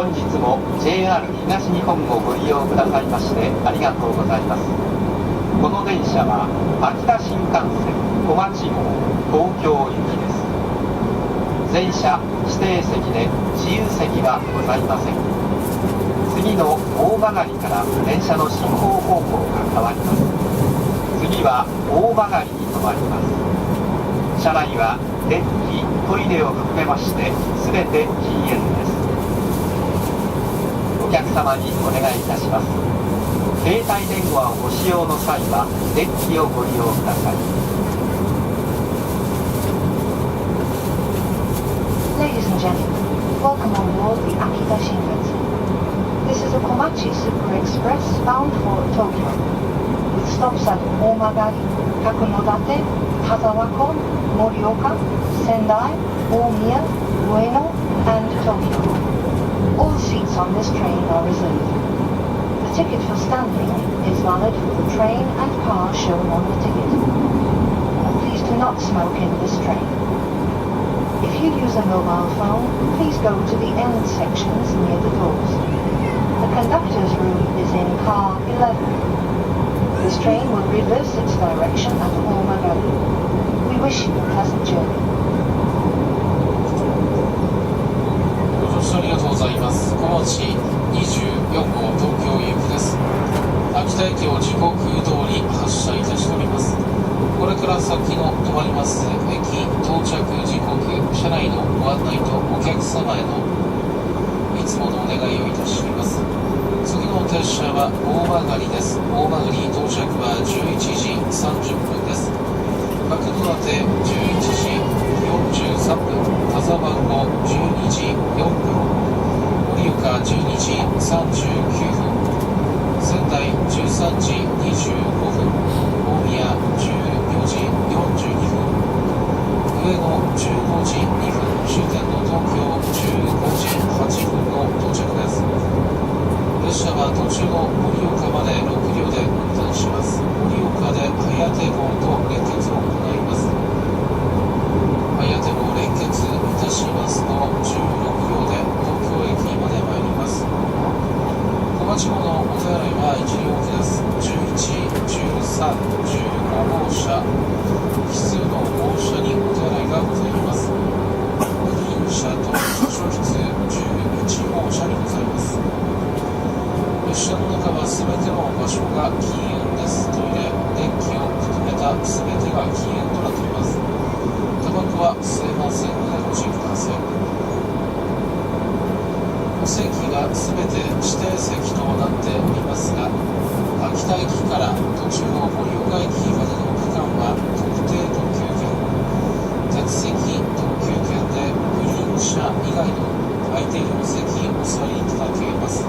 本日も JR 東日本をご利用くださいましてありがとうございます。この電車は秋田新幹線小町号東京行きです。全車指定席で自由席はございません。次の大曲から電車の進行方向が変わります。次は大曲に停まります。車内は電気、トイレを含めまして全て禁煙です。お客様にお願いいたします。携帯電話をご使用の際は電気をご利用ください。Ladies and gentlemen, welcome on board the Akita Shinkansen. This is a Komachi Super Express bound for Tokyo, with stops at Omagari, Kakunodate, Tazawako, Morioka, Sendai, Omiya, Ueno, and Tokyo. All seats on this train are reserved. The ticket for standing is valid for the train and car shown on the ticket. Please do not smoke in this train. If you use a mobile phone, please go to the end sections near the doors. The conductor's room is in car 11. This train will reverse its direction at Omagari. We wish you a pleasant journey. ご乗車ありがとうございます。小町24号東京行きです。秋田駅を時刻通り発車いたしております。これから先の止まります駅到着時刻、車内のご案内とお客様へのいつものお願いをいたします。次の停車は大曲です。大曲到着は11時30分です。角館11時43分、田沢湖12時4分、盛岡12時39分、仙台13時25分、大宮14時42分、上野15時2分、終点の東京15時8分の到着です。列車は途中の盛岡まで6両で運転します。盛岡で早手号と連結を行います。早手号連結いたしますの16両で東京駅まで参ります。小町号のお手洗いは1両置きです。11、13、15号車、奇数の号車にお手洗いがございます。グリーン車と図書室11号車にございます。列車の中は全ての場所が禁煙です。トイレ、電気を含めた全てが禁煙となっています。タバコは吸えませんのでご注意ください。お席が全て指定席となっておりますが、秋田駅から途中の盛岡駅までの区間は特定特急券、鉄席特急券でグリーン車以外の空いているお席お座りいただけます。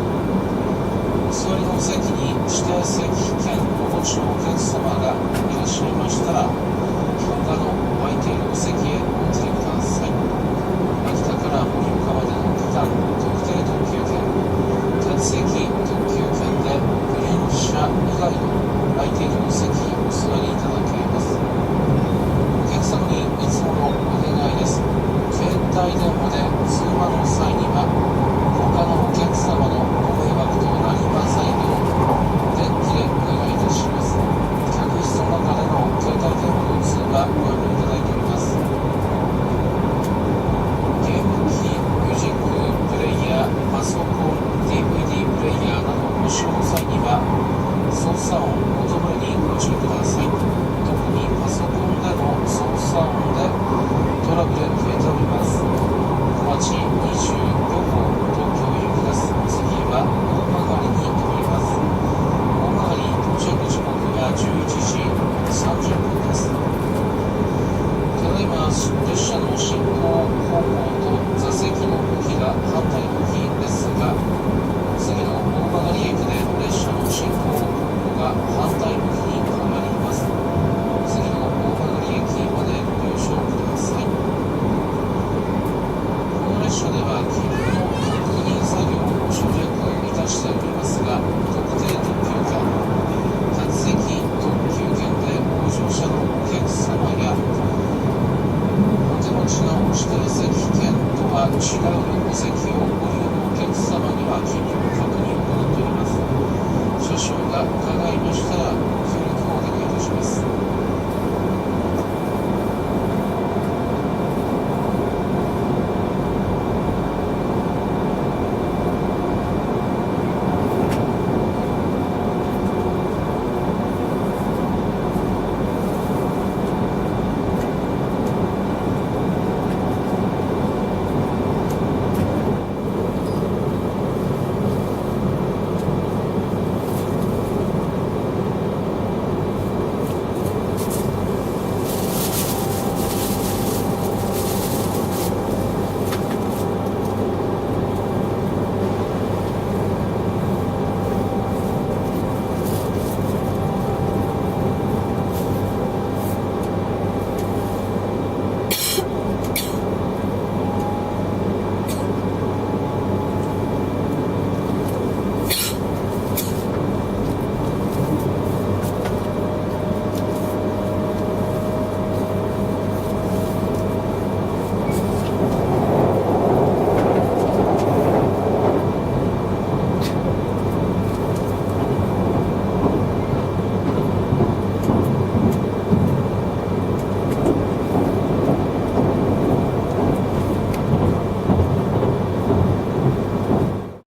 お座りの席に指定席券をお持ちのお客様がいらっしゃいましたら、他の空いているお席へお移りください。秋田から盛岡までの区間特定特急券、鉄席特急券でグリーン車以外の空いているお席お座りいただけます。お客様にいつものお願いです。携帯電話で通話の際には他のお客様のご迷惑となりませんよう電気でお願いいたします。客室の中での携帯電話の通話ご覧いただいております。ゲーム機、ミュージックプレイヤー、パソコン、DVD プレイヤーなどご使用の際には操作音、音漏れにご注意ください。特にパソコンでの操作音でトラブル増えております。小町25号東京行きです。次は大曲に停まります。大曲到着時刻が11時30分です。ただいま列車の進行方向と座席の向きが反対向きですが、次の大曲駅で列車の進行方向が反対向きに変わります。次の大曲駅までご了承ください。この列車では切符の確認作業を省略いたしておりますが、特定特急券、鉄席特急券でご乗車のお客様やお手持ちの指定席券とは違うお席をご利用客様には緊急の確認を行っております。少々が伺いましたら協力をお願いいたします。